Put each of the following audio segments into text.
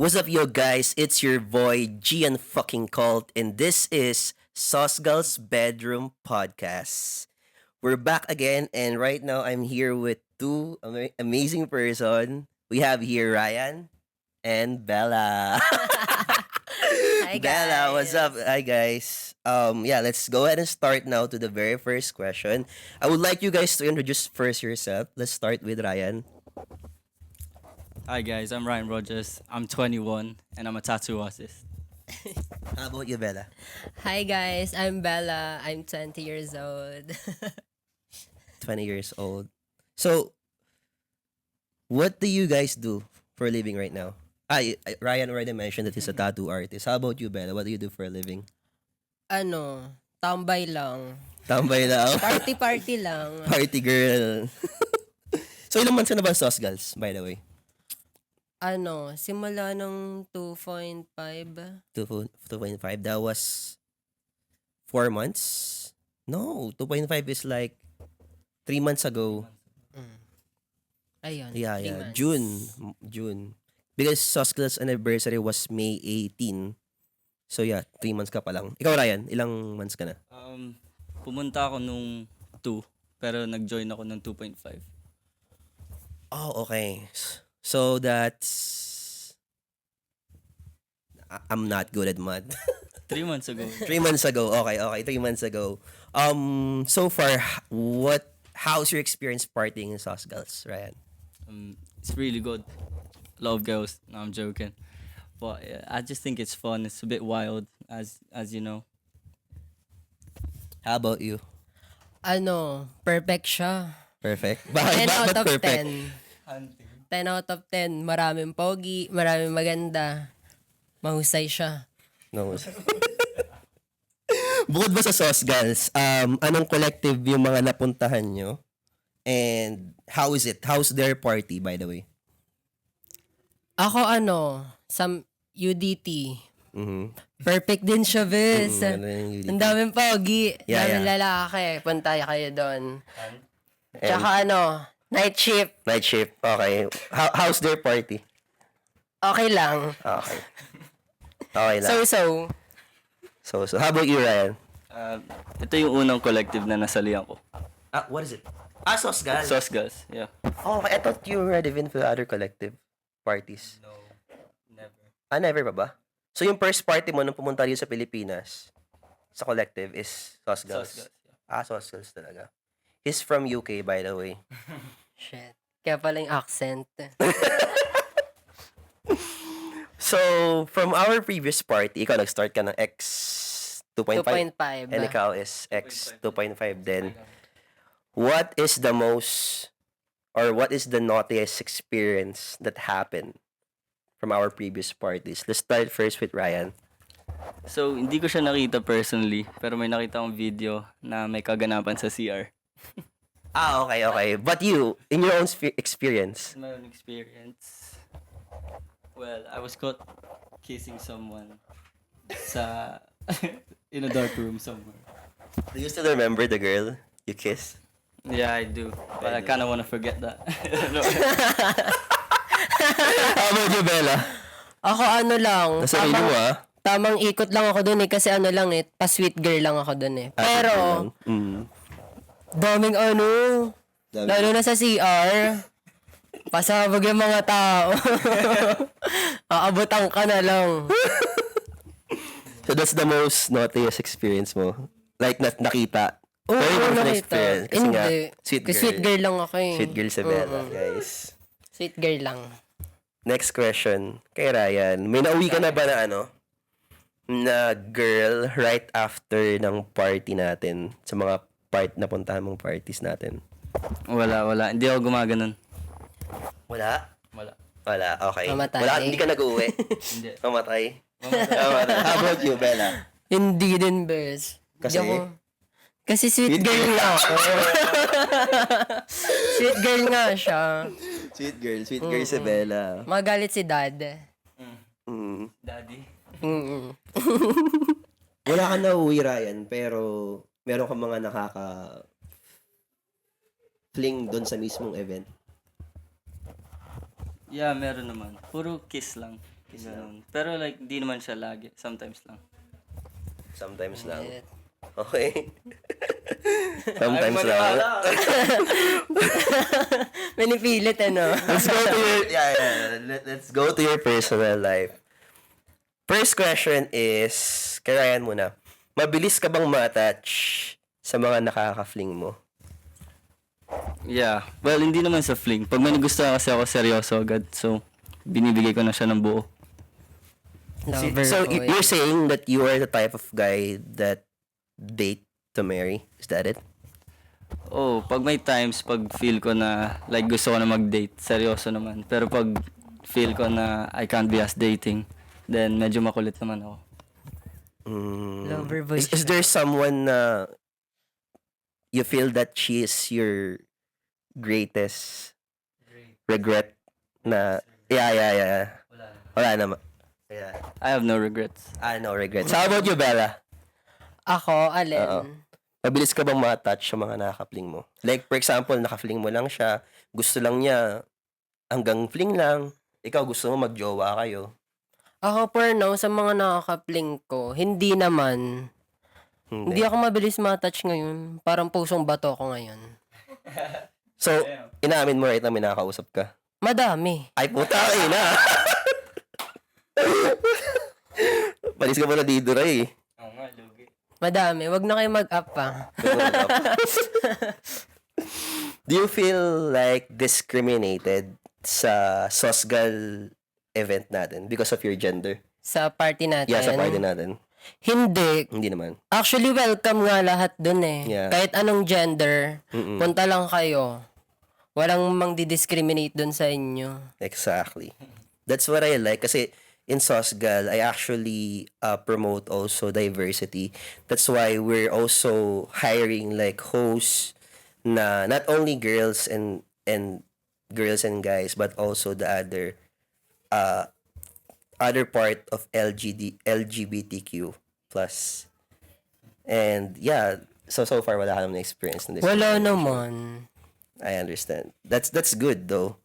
What's up, yo guys? It's your boy Gian fucking Cult, and this is Sosgal's Bedroom Podcast. We're back again, and right now I'm here with two amazing person. We have here Ryan and Bella. Hi Bella, what's up? guys. Hi guys. Yeah, let's go ahead and start now to the very first question. I would like you guys to introduce first yourself. Let's start with Ryan. Hi guys, I'm Ryan Rogers. I'm 21 and I'm a tattoo artist. How about you, Bella? Hi guys, I'm Bella. I'm 20 years old. 20 years old. So, what do you guys do for a living right now? Ryan already mentioned that he's a tattoo artist. How about you, Bella? What do you do for a living? Tambay lang. Tambay lang. Party-party lang. Party girl. So, ilang months ka na ba sa Girls, by the way? Simula nung 2.5. 2.5. That was 4 months? No, 2.5 is like 3 months ago. Ayun, Yeah, 3 yeah. months. June. Because Girls anniversary was May 18. So yeah, 3 months ka pa lang. Ikaw, Ryan, ilang months ka na? Pumunta ako nung 2 pero nag-join ako nung 2.5. Oh, okay. So that's... I'm not good at math. 3 months ago. 3 months ago. Okay. 3 months ago. So far, how's your experience partying in Girls, Ryan? It's really good. Love girls. No, I'm joking. But I just think it's fun. It's a bit wild as you know. How about you? Perfect siya. Perfect? 10 out Bakit of perfect? 10. 10 out of 10. Maraming pogi, maraming maganda. Mahusay siya. No. Bukod ba sa Girls, anong collective yung mga napuntahan nyo? And how is it? How's their party, by the way? Ako sa UDT. Mhm. Perfect din siya, bes. Ganda yung UDT. Ang daming pogi. Yeah, daming yeah. lalaki. Punta kayo doon. Tsaka night shift. Night shift. Okay. How's their party? Okay lang. Okay. Okay lang. So. So, how about you, Ryan? Ito yung unang collective na nasalihan ko. What is it? Girls. Sos girls. Yeah. Oh, I thought you already been to other collective parties. No. Never. Never pa ba? So, yung first party mo nung pumunta rin sa Pilipinas, sa collective, is Girls. Sos girls. Yeah. Girls talaga. He's from UK, by the way. Shit. Kaya pala yung accent. So, from our previous party, ikaw nag-start ka ng X 2.5? 2.5. And ikaw is X 2.5 din. What is the most, or what is the naughtiest experience that happened from our previous parties? Let's start first with Ryan. So, hindi ko siya nakita personally, pero may nakita akong video na may kaganapan sa CR. Okay. But you, in your own experience, My own experience. Well, I was caught kissing someone sa in a dark room somewhere. do you still remember the girl you kissed? Yeah, I do. But I kind of want to forget that. No. How about you, Bella? Ako lang. Nasa ilo, Tamang ikot lang ako dun kasi pa-sweet girl lang ako dun Pero, daming lalo na sa CR, pasabog yung mga tao. Aabutan ka na lang. So that's the most naughtiest experience mo? Like, nakita? Oo, Very different nakita. experience. Kasi nga, Hindi. Sweet girl lang ako Sweet girl sa Bella, guys. Sweet girl lang. Next question, kay Ryan. May nauwi ka na ba na na girl right after ng party natin? Sa mga na puntahan mong parties natin? Wala. Hindi ako gumaganon. Wala? Wala. Okay. Mamatay. Wala, hindi ka nag-uwi? Hindi. Mamatay? Mamatay. How about you, Bella? Hindi din, bes. Kasi? Kasi sweet girl nga ako. Sweet girl nga siya. Sweet girl si Bella. Magalit si dad. Daddy. Wala ka na uwi, Ryan, pero meron ka mga fling doon sa mismong event. Yeah, meron naman. Puro kiss lang. Ganun. Pero like, di naman siya lagi. Sometimes lang. Sometimes lang. Eh, Okay. Sometimes lang. Pinipilit, ano? Let's go to your let's go to your personal life. First question is kay Ryan muna. Mabilis ka bang ma-attach sa mga nakaka-fling mo? Yeah. Well, hindi naman sa fling. Pag may nagustuhan kasi ako, seryoso agad. So, binibigay ko na siya ng buo. Lover So boy. you're saying that you are the type of guy that date to marry? Is that it? Oh, pag may times, pag feel ko na like gusto ko na mag-date, seryoso naman. Pero pag feel ko na I can't be as dating, then medyo makulit naman ako. Lover boy. Is there someone na you feel that she is your greatest regret na yeah. Wala naman. Yeah. I have no regrets. No regrets. How about you, Bella? Ako, alin? Oo. Mabilis ka bang ma-attach sa mga nakaka-fling mo? Like, for example, naka-fling mo lang siya, gusto lang niya hanggang fling lang, ikaw gusto mo mag-jowa kayo. Ako, for now, sa mga nakaka-fling ko, hindi naman. Hindi ako mabilis ma-touch ngayon. Parang pusong bato ako ngayon. So, inamin mo right na may nakakausap ka? Madami. Ay, puta ka na. Palis ka pala dito, Ray. Oo nga, lugi. Madami. Wag na kayo mag-up pa. Do you feel like discriminated sa Sosgal event natin because of your gender? Sa party natin. Yeah, sa party natin. Hindi. Hindi naman. Actually, welcome nga lahat dun eh. Yeah. Kahit anong gender, punta lang kayo. Walang mang di-discriminate dun sa inyo. Exactly. That's what I like kasi in Sosgal, I actually promote also diversity. That's why we're also hiring like hosts na not only girls and girls and guys but also the other part of LGBTQ plus. And yeah, so far wala ka naman experience in this. Wala naman. I understand. That's good though.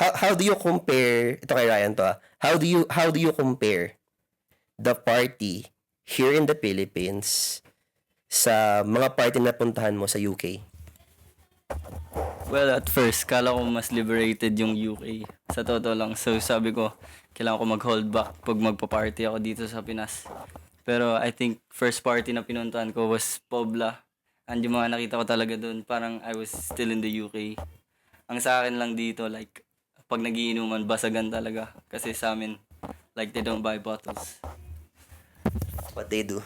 How do you compare ito kay Ryan to? How do you compare the party here in the Philippines sa mga party na puntahan mo sa UK? Well, at first, kala ko mas liberated yung UK. Sa totoo lang. So, sabi ko, kailangan ko mag-hold back pag magpa-party ako dito sa Pinas. Pero I think first party na pinuntahan ko was Pobla. And yung mga nakita ko talaga doon, parang I was still in the UK. Ang sa akin lang dito, like, pag nagiinuman, basagan talaga. Kasi sa amin, like, they don't buy bottles. What they do?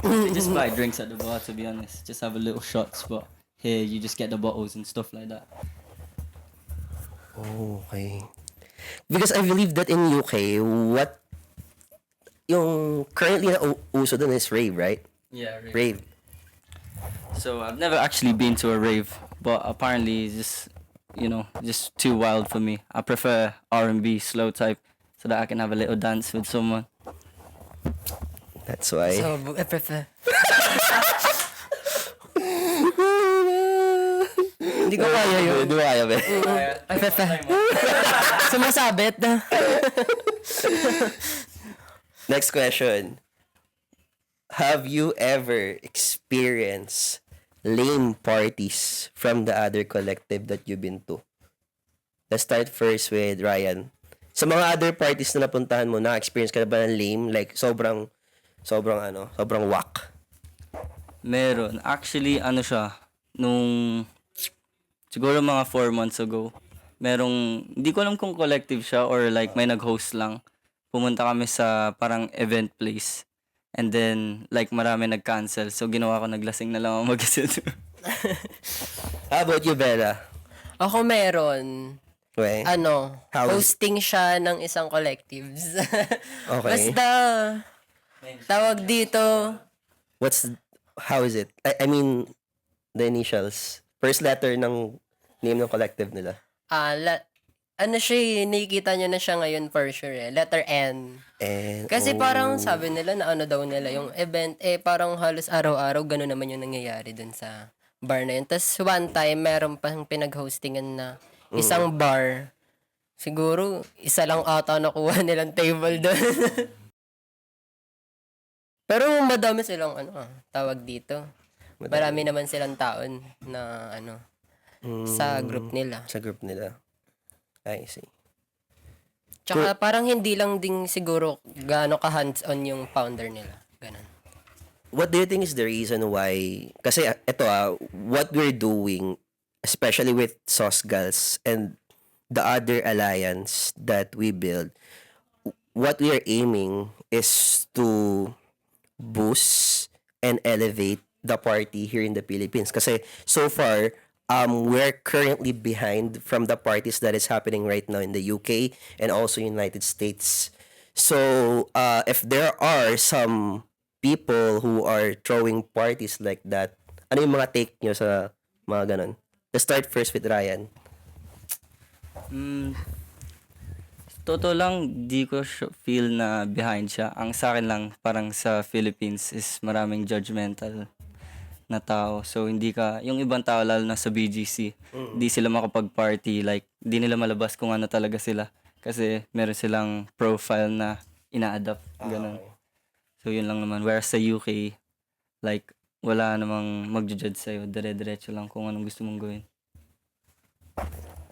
They just buy drinks at the bar, to be honest. Just have a little shots, but here, you just get the bottles and stuff like that. Okay. Because I believe that in UK, what yung currently na uso dun is rave, right? Yeah, Rave. So I've never actually been to a rave, but apparently it's just, you know, just too wild for me. I prefer R&B, slow type, so that I can have a little dance with someone. That's why. So, I prefer. Hindi ko kaya yun. Hindi mo kaya, be? I prefer. Sumasabit. Next question. Have you ever experienced lame parties from the other collective that you've been to? Let's start first with Ryan. Sa mga other parties na napuntahan mo, na-experience ka na ba ng lame? Like, sobrang whack. Meron. Actually, ano siya, nung siguro mga 4 months ago, hindi ko alam kung collective siya or like may nag-host lang. Pumunta kami sa parang event place. And then, like, marami nag-cancel. So, ginawa ko, naglasing na lang ako mag-isa. How about you, Bella? Ako meron. Okay. How is- Hosting siya ng isang collectives. Okay. Basta, tawag dito, How is it? I mean, the initials. First letter ng name ng collective nila. ano siya nakikita nyo na siya ngayon for sure eh. Letter N. And, Kasi parang sabi nila na ano daw nila, yung event, parang halos araw-araw, gano'n naman yung nangyayari dun sa bar na yun. Tapos one time, meron pang pinag-hostingan na isang bar Siguro, isa lang ata nakuha nilang table doon. Pero madami silang, tawag dito. Marami naman silang taon na, sa group nila. Sa group nila. I see. Tsaka parang hindi lang din siguro gaano ka hands-on yung founder nila. Ganun. What do you think is the reason why, kasi ito what we're doing, especially with Sauce Girls and the other alliance that we build, what we are aiming is to boost and elevate the party here in the Philippines. Kasi so far, we're currently behind from the parties that is happening right now in the UK and also United States. So, if there are some people who are throwing parties like that, ano yung mga take nyo sa mga ganon? Let's start first with Ryan. Totoo lang, di ko feel na behind siya. Ang sa akin lang, parang sa Philippines is maraming judgmental na tao. So, hindi ka, yung ibang tao, lalo na sa BGC, di sila makapag-party. Like, di nila malabas kung ano talaga sila. Kasi meron silang profile na ina-adapt. Ganun. So, yun lang naman. Whereas sa UK, like, wala namang magja-judge sa'yo. Dire-diretso lang kung anong gusto mong gawin.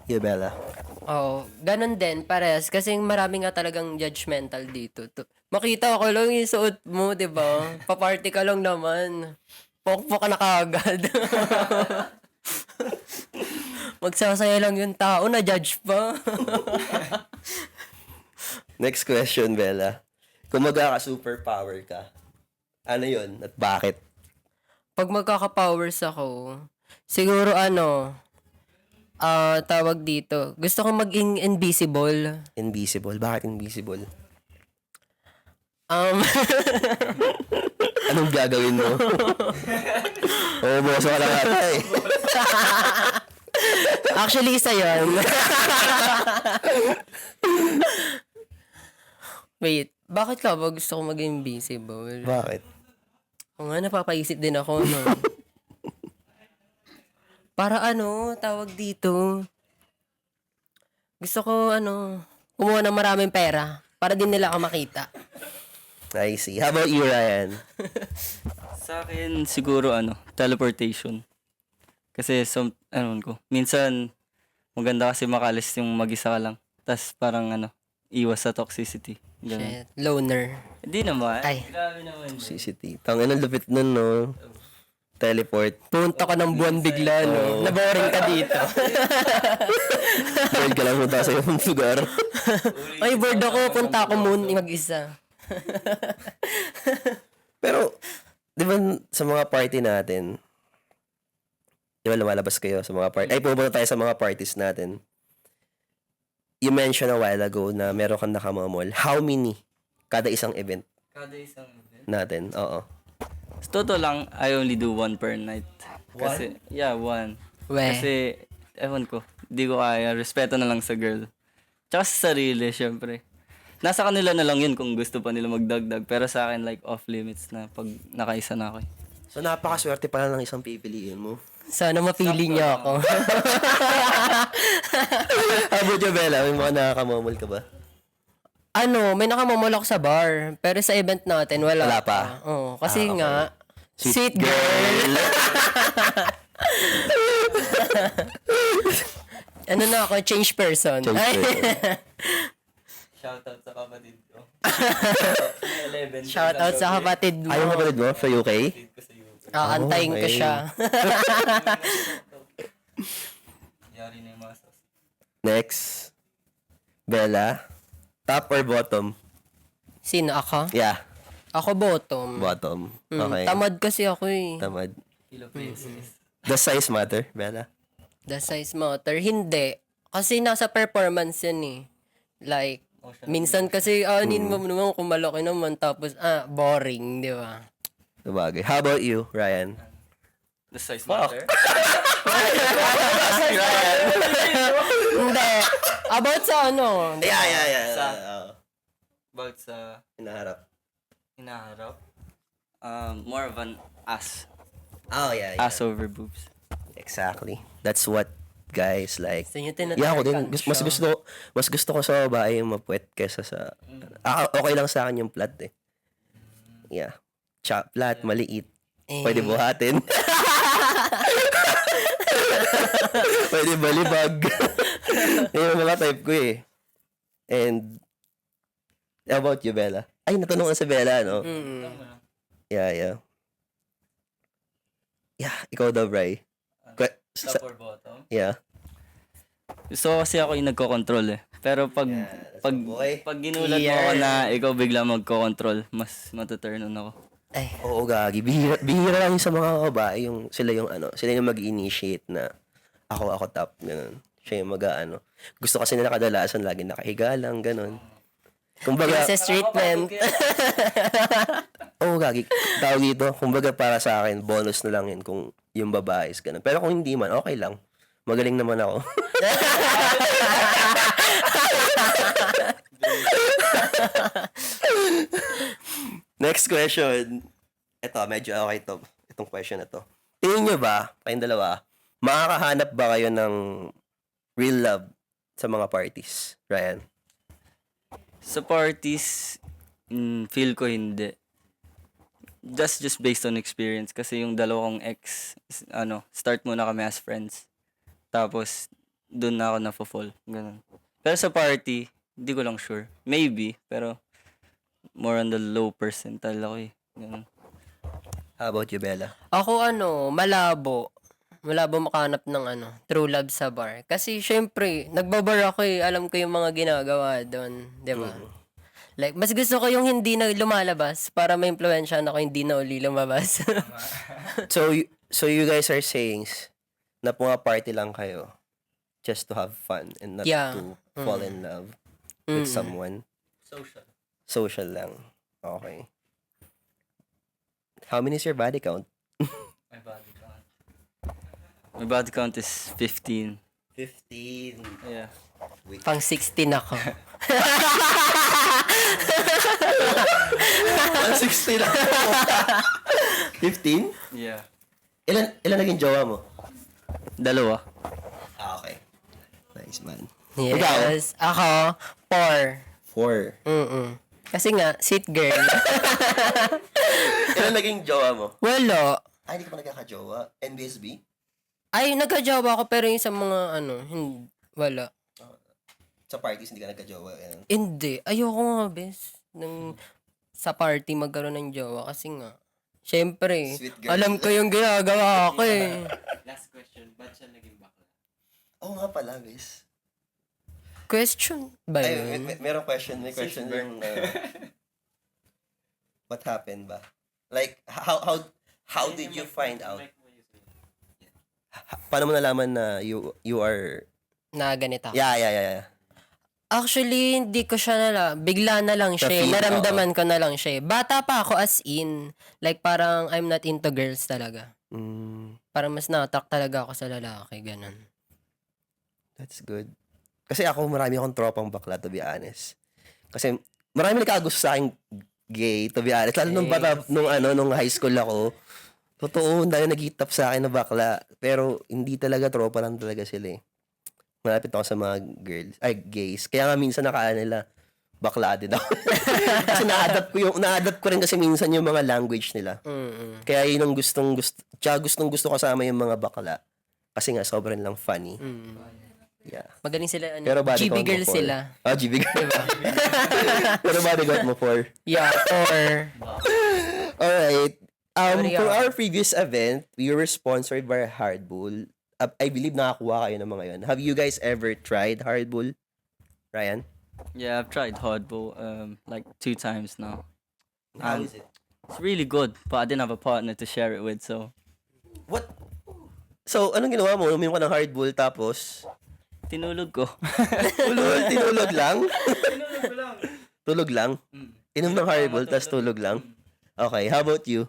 Yeah, Bella. Oo, ganun din, parehas. Kasi marami nga talagang judgmental dito. Makita ko lang yung suot mo, di ba? Paparty ka lang naman. Pokpok ka na kaagad. Magsasaya lang yung tao na judge pa. Next question, Bella. Kung magkaka-superpower ka, ano yun at bakit? Pag magkaka-powers ako, siguro tawag dito, gusto ko maging invisible. Invisible? Bakit invisible? Um, Anong gagawin mo? Boso ka lang ata eh. Actually, isa yun. Wait, bakit ka ba gusto ko maging invisible? Bakit? O nga, napapaisip din ako, no? Para tawag dito. Gusto ko, kumuha ng maraming pera para din nila ako makita. I see. How about you, Ryan? Sa akin, siguro, teleportation. Kasi, minsan, maganda kasi makalis yung mag-isa ka lang. Tapos, parang, iwas sa toxicity. Ganun. Shit, loner. Hindi naman. Ay. Grabe naman. CCT. Tangin ang lupit nun, no? Teleport. Punta ka ng buwan bigla, no? Naboring ka dito. Bored ka lang punta sa iyong lugar. Ay, bored ako. Punta ako mag-isa. Pero, di ba sa mga party natin, di ba lumalabas kayo sa mga party? Ay, pupunta tayo sa mga parties natin. You mentioned a while ago na meron kang nakamamol. How many? Kada isang event Kada isang event. natin. Oo. Sa totoo lang, I only do one per night. Kasi, yeah, one. Weh. Kasi, ewan ko, di ko kaya. Respeto na lang sa girl. Tsaka sa sarili, syempre. Nasa kanila na lang yun kung gusto pa nila magdagdag. Pero sa akin, like, off limits na pag nakaisa na ako. So, napakaswerte pala ng isang pipiliin mo. Sana mapili niyo ako. Abo Bella, may mga nakakamamol ka ba? May nakamamol ako sa bar. Pero sa event natin, wala. Wala pa? Oo, kasi Okay. nga, sweet girl. Na ako, change person. Change Ay. person. Shoutout sa kapatid ko. Shoutout sa kapatid mo. Ayaw kapatid mo sa UK? Antayin ko okay. siya. Yari na yung mga sauce. Next. Bella. Top or bottom? Sino ako? Yeah. Ako bottom. Bottom. Okay. Tamad kasi ako eh. Tamad. Kilo pesos. Does size matter, Bella? The size matter. Hindi. Kasi nasa performance yan eh. Like, minsan kasi anin mo naman kung malaki naman tapos boring, di ba? Sabagay. How about you, Ryan? The size matter? Hindi. About sa Yeah. About sa Hinaharap. hinaharap. More of an ass. Oh, yeah. Ass over boobs. Exactly. That's what guys. Like, Gusto nyo yeah, ako din. tinatry Mas gusto ko sa babae yung mapuwet kesa sa... okay lang sa akin yung flat eh. Yeah. Flat, maliit. Pwede buhatin. Pwede balibag. Yung mga type ko eh. And, how about you, Bella? Ay, natanong na si Bella, no? Yeah. Yeah, ikaw daw, Bri. Top or bottom? Yeah. Gusto ko kasi ako yung nagko-control eh. Pero pag ginulat mo ako na ikaw bigla magko-control, mas matuturn on ako. Ay. Oo, gagi. Bihira lang yung sa mga babae, sila yung mag-initiate na ako top, ganun. Siya yung gusto kasi nila kadalasan lagi nakahiga lang, ganun. Kumbaga, Princess treatment. oo, gagi. Tawag dito, kumbaga para sa akin, bonus na lang yun kung yung babae is ganun. Pero kung hindi man, okay lang. Magaling naman ako. Next question. Ito, medyo okay to. Itong question na to. Tingin nyo ba, kayong dalawa, makakahanap ba kayo ng real love sa mga parties? Ryan? Sa parties, feel ko hindi. Just based on experience. Kasi yung dalawang ex, start muna kami as friends. Tapos, doon na ako na-fall. Ganun. Pero sa party, hindi ko lang sure. Maybe, pero more on the low percentile ako eh. Ganun. How about you, Bella? Ako malabo. Malabo makahanap ng true love sa bar. Kasi syempre, nagbabar ako eh. Alam ko yung mga ginagawa doon. Diba? Like, mas gusto ko yung hindi na lumalabas para ma-influensyahan ako hindi na uli lumabas. So you guys are saying na party lang kayo just to have fun and not to fall in love with someone. Social lang. Okay. How many is your body count? My body count is 15. 15. Yeah. Pang 16 ako. 160 lang. 15? Yeah. Ilan naging jowa mo? 2. Okay. Nice, man. Yes. Ako, 4. 4. Kasi nga, sweet girl. Ilan naging jowa mo? Wala. Ay, hindi ka pa nagkakajowa? NBSB? Ay, nagka-jowa ako pero yung sa mga wala. Sa parties, hindi ka nagkajowa? Hindi. Ayoko nga, bes. Sa party magkaroon ng jowa kasi nga, syempre, Sweet girl. alam ko yung ginagawa ko eh. Last question, ba't siya naging bakla? Oo nga pala, miss. Question ba Ay, yun? may question yung what happened ba? Like, how did you find out? Paano mo nalaman na you are... Na ganito. Yeah. Actually, hindi ko siya bigla na lang siya. Na-feel, Naramdaman ko na lang siya. Bata pa ako as in. Like parang I'm not into girls talaga. Parang mas na-attract talaga ako sa lalaki. Ganun. That's good. Kasi ako, marami akong tropang bakla, to be honest. Kasi marami nagkagusto sa akin gay, to be honest. Lalo nung high school ako, totoo, dahil nag-hitap sa akin na bakla. Pero hindi talaga, tropa lang talaga sila eh. Malapit ako sa mga gays. Kaya nga minsan nila, bakla din ako. Kasi na-adapt ko rin kasi minsan yung mga language nila. Kaya yun ang gustong gusto kasama yung mga bakla. Kasi nga, sobrang lang funny. Yeah. Magaling sila, Pero body GB count mo girl 4. sila. GB girl. Diba? Pero body count mo 4. Yeah, 4. Alright. Sorry, For our previous event, we were sponsored by Hard Bull. I believe nakakuha kayo ng mga yun. Have you guys ever tried Hard Bull? Ryan? Yeah, I've tried Hardball like 2 times now. How is it? It's really good, but I didn't have a partner to share it with, so What? So, anong ginawa mo? Uminom ka ng Hard Bull tapos... tinulog ko. Tinulog lang? Tulog lang? Inom ng Hard Bull tapos tulog lang? Okay, how about you?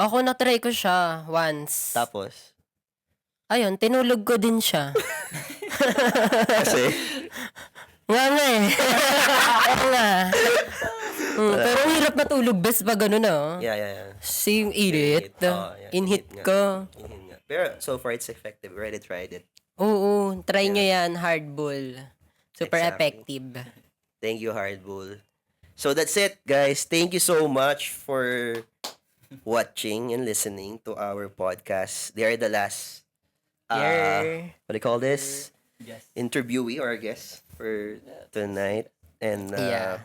Ako na-try ko siya once. Tapos? Ayun, tinulog ko din siya. Kasi? Nga eh. Oo nga. Pero ang hirap matulog best pag gano'n Yeah. Same init. Oh, yeah. Inhit Inhit nga. ko. Yun nga. Pero so far it's effective. We already tried it. Oo, try nyo yan, hard bull. Super Exactly. effective. Thank you, Hardbull. So that's it, guys. Thank you so much for watching and listening to our podcast. They are the last, Yeah. what do you call this? Yes. Interviewee or guest for tonight. And Yeah.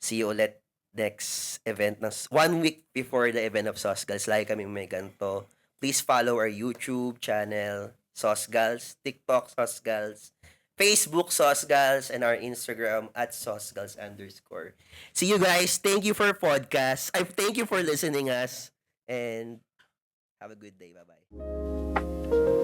see you ulit next event. 1 week before the event of Sosgals. Like kami may ganito. Please follow our YouTube channel, Sosgals, TikTok, Sosgals, Facebook, Sosgals, and our Instagram at Sosgals_. See you guys. Thank you for podcast. Thank you for listening us. And have a good day. Bye-bye.